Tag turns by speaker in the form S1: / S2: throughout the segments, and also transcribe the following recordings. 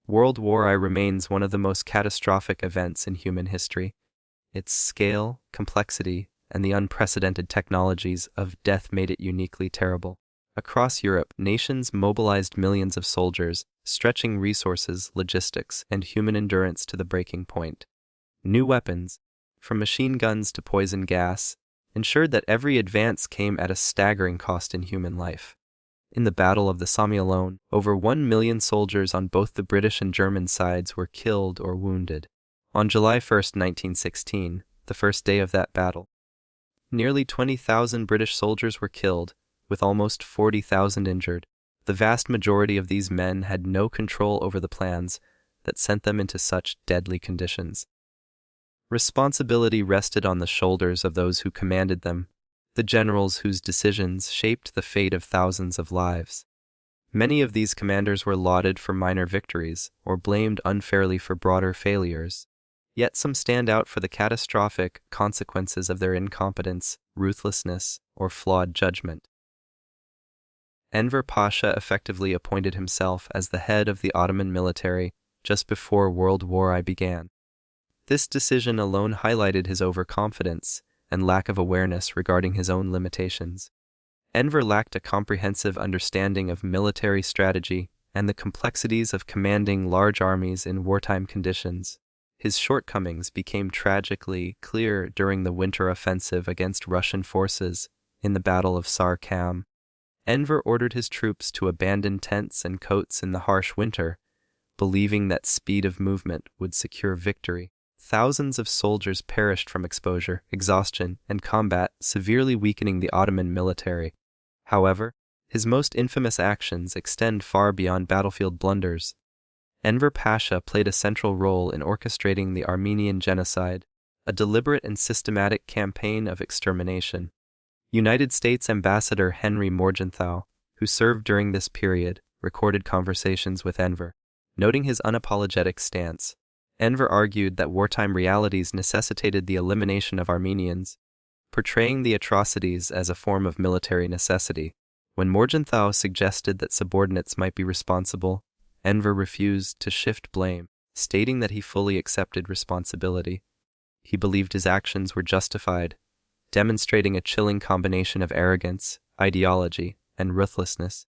S1: World War I remains one of the most catastrophic events in human history. Its scale, complexity, and the unprecedented technologies of death made it uniquely terrible. Across Europe, nations mobilized millions of soldiers, stretching resources, logistics, and human endurance to the breaking point. New weapons, from machine guns to poison gas, ensured that every advance came at a staggering cost in human life. In the Battle of the Somme alone, over 1 million soldiers on both the British and German sides were killed or wounded. On July 1, 1916, the first day of that battle, nearly 20,000 British soldiers were killed, with almost 40,000 injured. The vast majority of these men had no control over the plans that sent them into such deadly conditions. Responsibility rested on the shoulders of those who commanded them, the generals whose decisions shaped the fate of thousands of lives. Many of these commanders were lauded for minor victories or blamed unfairly for broader failures. Yet some stand out for the catastrophic consequences of their incompetence, ruthlessness, or flawed judgment. Enver Pasha effectively appointed himself as the head of the Ottoman military just before World War I began. This decision alone highlighted his overconfidence and lack of awareness regarding his own limitations. Enver lacked a comprehensive understanding of military strategy and the complexities of commanding large armies in wartime conditions. His shortcomings became tragically clear during the winter offensive against Russian forces in the Battle of Sarkam. Enver ordered his troops to abandon tents and coats in the harsh winter, believing that speed of movement would secure victory. Thousands of soldiers perished from exposure, exhaustion, and combat, severely weakening the Ottoman military. However, his most infamous actions extend far beyond battlefield blunders. Enver Pasha played a central role in orchestrating the Armenian Genocide, a deliberate and systematic campaign of extermination. United States Ambassador Henry Morgenthau, who served during this period, recorded conversations with Enver. Noting his unapologetic stance, Enver argued that wartime realities necessitated the elimination of Armenians, portraying the atrocities as a form of military necessity. When Morgenthau suggested that subordinates might be responsible, Enver refused to shift blame, stating that he fully accepted responsibility. He believed his actions were justified, demonstrating a chilling combination of arrogance, ideology, and ruthlessness.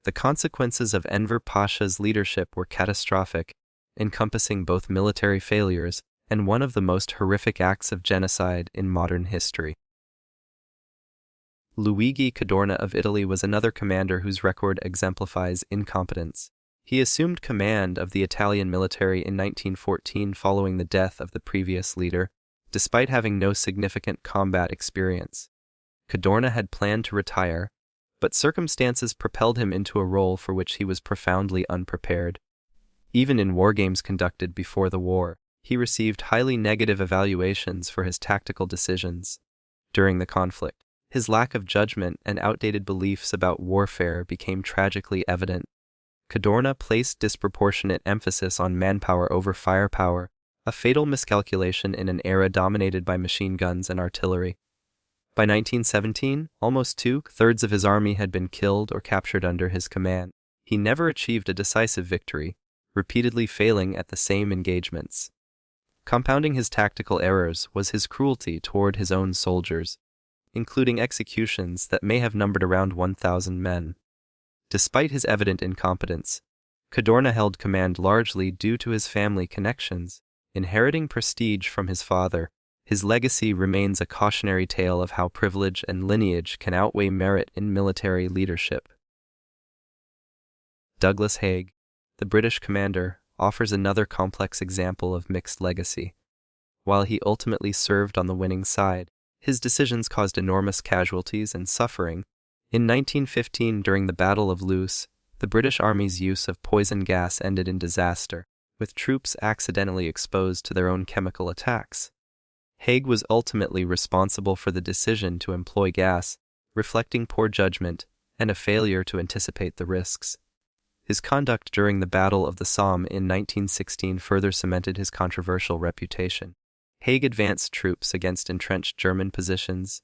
S1: The consequences of Enver Pasha's leadership were catastrophic, encompassing both military failures and one of the most horrific acts of genocide in modern history. Luigi Cadorna of Italy was another commander whose record exemplifies incompetence. He assumed command of the Italian military in 1914 following the death of the previous leader, despite having no significant combat experience. Cadorna had planned to retire, but circumstances propelled him into a role for which he was profoundly unprepared. Even in war games conducted before the war, he received highly negative evaluations for his tactical decisions. During the conflict, his lack of judgment and outdated beliefs about warfare became tragically evident. Cadorna placed disproportionate emphasis on manpower over firepower, a fatal miscalculation in an era dominated by machine guns and artillery. By 1917, almost 2/3 of his army had been killed or captured under his command. He never achieved a decisive victory, repeatedly failing at the same engagements. Compounding his tactical errors was his cruelty toward his own soldiers, including executions that may have numbered around 1,000 men. Despite his evident incompetence, Cadorna held command largely due to his family connections. Inheriting prestige from his father, his legacy remains a cautionary tale of how privilege and lineage can outweigh merit in military leadership. Douglas Haig, the British commander, offers another complex example of mixed legacy. While he ultimately served on the winning side, his decisions caused enormous casualties and suffering. In 1915, during the Battle of Loos, the British Army's use of poison gas ended in disaster, with troops accidentally exposed to their own chemical attacks. Haig was ultimately responsible for the decision to employ gas, reflecting poor judgment and a failure to anticipate the risks. His conduct during the Battle of the Somme in 1916 further cemented his controversial reputation. Haig advanced troops against entrenched German positions,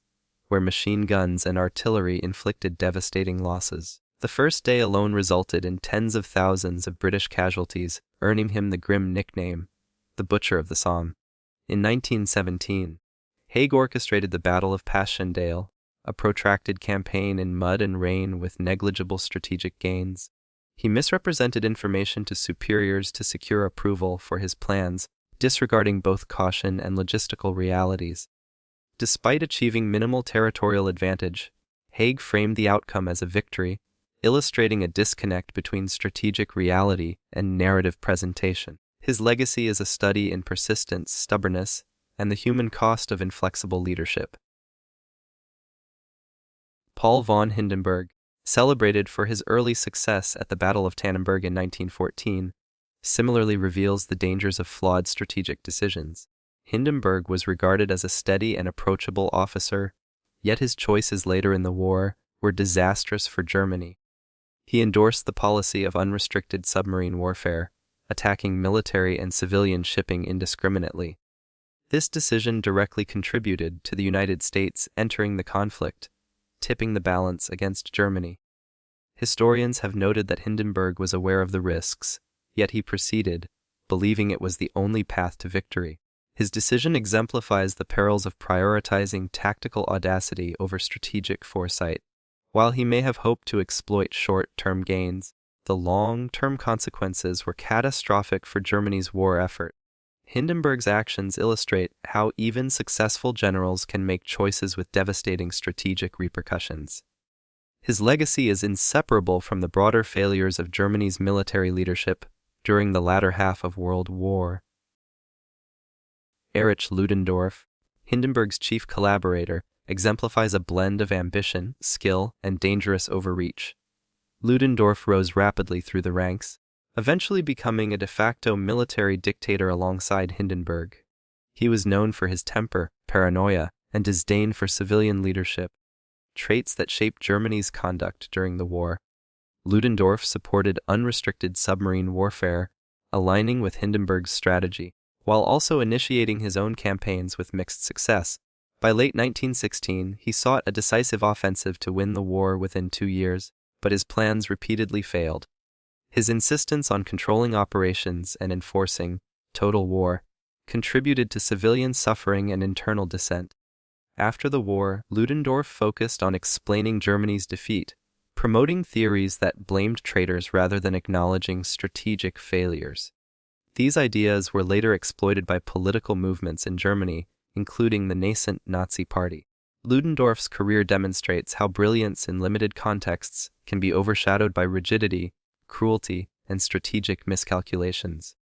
S1: where machine guns and artillery inflicted devastating losses. The first day alone resulted in tens of thousands of British casualties, earning him the grim nickname, the Butcher of the Somme. In 1917, Haig orchestrated the Battle of Passchendaele, a protracted campaign in mud and rain with negligible strategic gains. He misrepresented information to superiors to secure approval for his plans, disregarding both caution and logistical realities. Despite achieving minimal territorial advantage, Haig framed the outcome as a victory, illustrating a disconnect between strategic reality and narrative presentation. His legacy is a study in persistence, stubbornness, and the human cost of inflexible leadership. Paul von Hindenburg, celebrated for his early success at the Battle of Tannenberg in 1914, similarly reveals the dangers of flawed strategic decisions. Hindenburg was regarded as a steady and approachable officer, yet his choices later in the war were disastrous for Germany. He endorsed the policy of unrestricted submarine warfare, attacking military and civilian shipping indiscriminately. This decision directly contributed to the United States entering the conflict, tipping the balance against Germany. Historians have noted that Hindenburg was aware of the risks, yet he proceeded, believing it was the only path to victory. His decision exemplifies the perils of prioritizing tactical audacity over strategic foresight. While he may have hoped to exploit short-term gains, the long-term consequences were catastrophic for Germany's war effort. Hindenburg's actions illustrate how even successful generals can make choices with devastating strategic repercussions. His legacy is inseparable from the broader failures of Germany's military leadership during the latter half of World War. Erich Ludendorff, Hindenburg's chief collaborator, exemplifies a blend of ambition, skill, and dangerous overreach. Ludendorff rose rapidly through the ranks, eventually becoming a de facto military dictator alongside Hindenburg. He was known for his temper, paranoia, and disdain for civilian leadership, traits that shaped Germany's conduct during the war. Ludendorff supported unrestricted submarine warfare, aligning with Hindenburg's strategy, while also initiating his own campaigns with mixed success. By late 1916, he sought a decisive offensive to win the war within 2 years, but his plans repeatedly failed. His insistence on controlling operations and enforcing total war contributed to civilian suffering and internal dissent. After the war, Ludendorff focused on explaining Germany's defeat, promoting theories that blamed traitors rather than acknowledging strategic failures. These ideas were later exploited by political movements in Germany, including the nascent Nazi Party. Ludendorff's career demonstrates how brilliance in limited contexts can be overshadowed by rigidity, cruelty, and strategic miscalculations.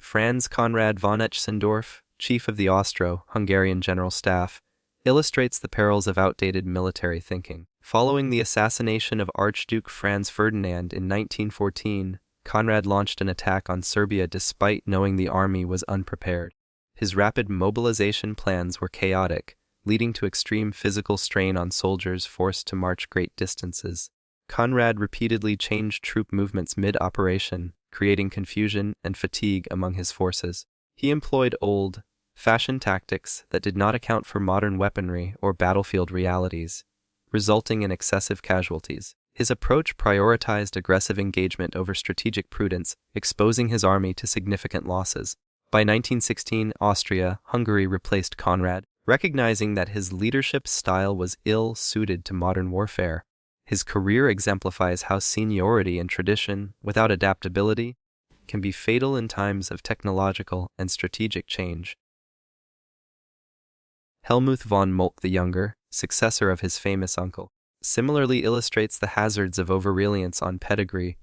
S1: Franz Conrad von Hötzendorf, chief of the Austro-Hungarian General Staff, illustrates the perils of outdated military thinking. Following the assassination of Archduke Franz Ferdinand in 1914, Conrad launched an attack on Serbia despite knowing the army was unprepared. His rapid mobilization plans were chaotic, leading to extreme physical strain on soldiers forced to march great distances. Conrad repeatedly changed troop movements mid-operation, creating confusion and fatigue among his forces. He employed old-fashioned tactics that did not account for modern weaponry or battlefield realities, resulting in excessive casualties. His approach prioritized aggressive engagement over strategic prudence, exposing his army to significant losses. By 1916, Austria-Hungary replaced Conrad, recognizing that his leadership style was ill-suited to modern warfare. His career exemplifies how seniority and tradition, without adaptability, can be fatal in times of technological and strategic change. Helmuth von Moltke the Younger, successor of his famous uncle, similarly illustrates the hazards of over-reliance on pedigree.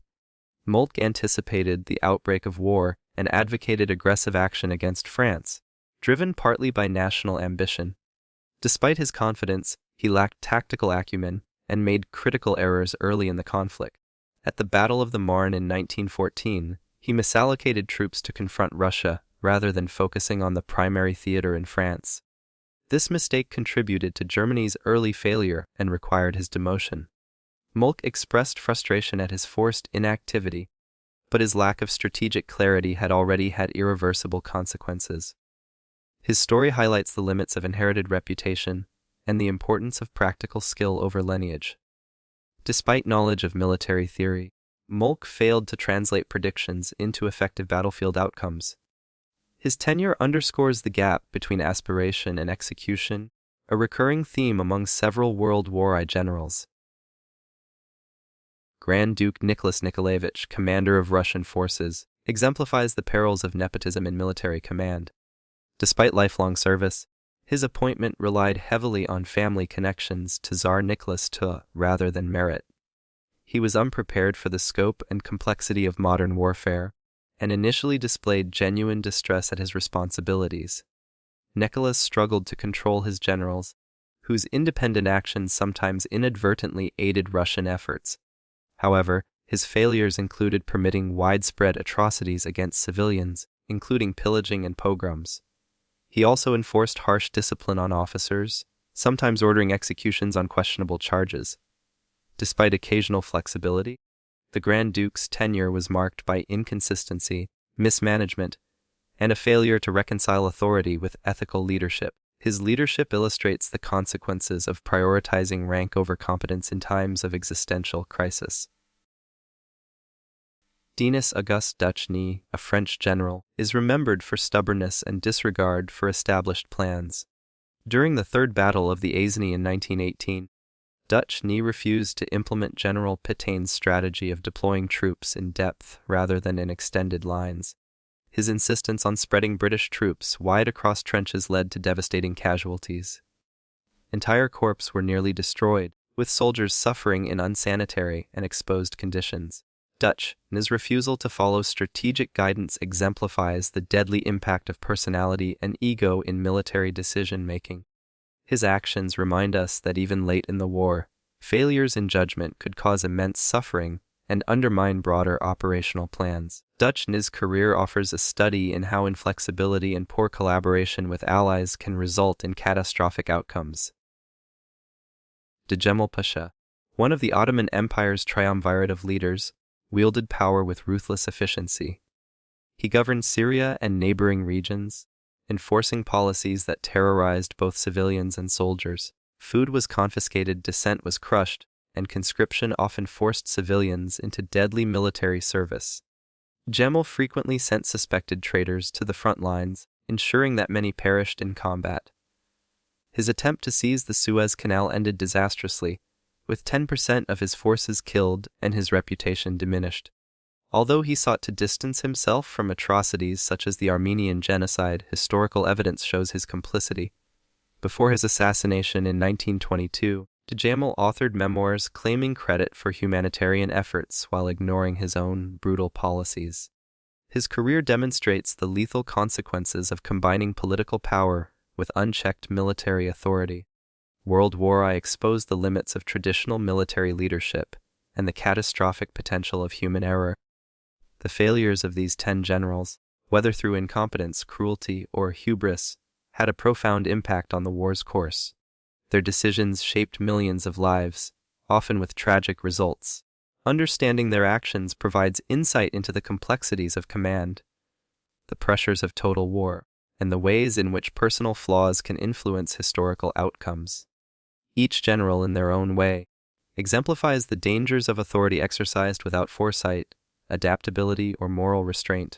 S1: Moltke anticipated the outbreak of war and advocated aggressive action against France, driven partly by national ambition. Despite his confidence, he lacked tactical acumen and made critical errors early in the conflict. At the Battle of the Marne in 1914, he misallocated troops to confront Russia rather than focusing on the primary theater in France. This mistake contributed to Germany's early failure and required his demotion. Moltke expressed frustration at his forced inactivity, but his lack of strategic clarity had already had irreversible consequences. His story highlights the limits of inherited reputation and the importance of practical skill over lineage. Despite knowledge of military theory, Moltke failed to translate predictions into effective battlefield outcomes. His tenure underscores the gap between aspiration and execution, a recurring theme among several World War I generals. Grand Duke Nicholas Nikolaevich, commander of Russian forces, exemplifies the perils of nepotism in military command. Despite lifelong service, his appointment relied heavily on family connections to Tsar Nicholas II rather than merit. He was unprepared for the scope and complexity of modern warfare, and initially displayed genuine distress at his responsibilities. Nicholas struggled to control his generals, whose independent actions sometimes inadvertently aided Russian efforts. However, his failures included permitting widespread atrocities against civilians, including pillaging and pogroms. He also enforced harsh discipline on officers, sometimes ordering executions on questionable charges. Despite occasional flexibility, the Grand Duke's tenure was marked by inconsistency, mismanagement, and a failure to reconcile authority with ethical leadership. His leadership illustrates the consequences of prioritizing rank over competence in times of existential crisis. Denis Auguste Duchêne, a French general, is remembered for stubbornness and disregard for established plans. During the Third Battle of the Aisne in 1918, Duchêne refused to implement General Petain's strategy of deploying troops in depth rather than in extended lines. His insistence on spreading British troops wide across trenches led to devastating casualties. Entire corps were nearly destroyed, with soldiers suffering in unsanitary and exposed conditions. Duchêne's refusal to follow strategic guidance exemplifies the deadly impact of personality and ego in military decision-making. His actions remind us that even late in the war, failures in judgment could cause immense suffering and undermine broader operational plans. Duchêne's career offers a study in how inflexibility and poor collaboration with allies can result in catastrophic outcomes. Enver Pasha, one of the Ottoman Empire's triumvirate of leaders, wielded power with ruthless efficiency. He governed Syria and neighboring regions, enforcing policies that terrorized both civilians and soldiers. Food was confiscated, dissent was crushed, and conscription often forced civilians into deadly military service. Enver frequently sent suspected traitors to the front lines, ensuring that many perished in combat. His attempt to seize the Suez Canal ended disastrously, with 10% of his forces killed and his reputation diminished. Although he sought to distance himself from atrocities such as the Armenian Genocide, historical evidence shows his complicity. Before his assassination in 1922, Enver authored memoirs claiming credit for humanitarian efforts while ignoring his own brutal policies. His career demonstrates the lethal consequences of combining political power with unchecked military authority. World War I exposed the limits of traditional military leadership and the catastrophic potential of human error. The failures of these 10 generals, whether through incompetence, cruelty, or hubris, had a profound impact on the war's course. Their decisions shaped millions of lives, often with tragic results. Understanding their actions provides insight into the complexities of command, the pressures of total war, and the ways in which personal flaws can influence historical outcomes. Each general, in their own way, exemplifies the dangers of authority exercised without foresight, adaptability, or moral restraint.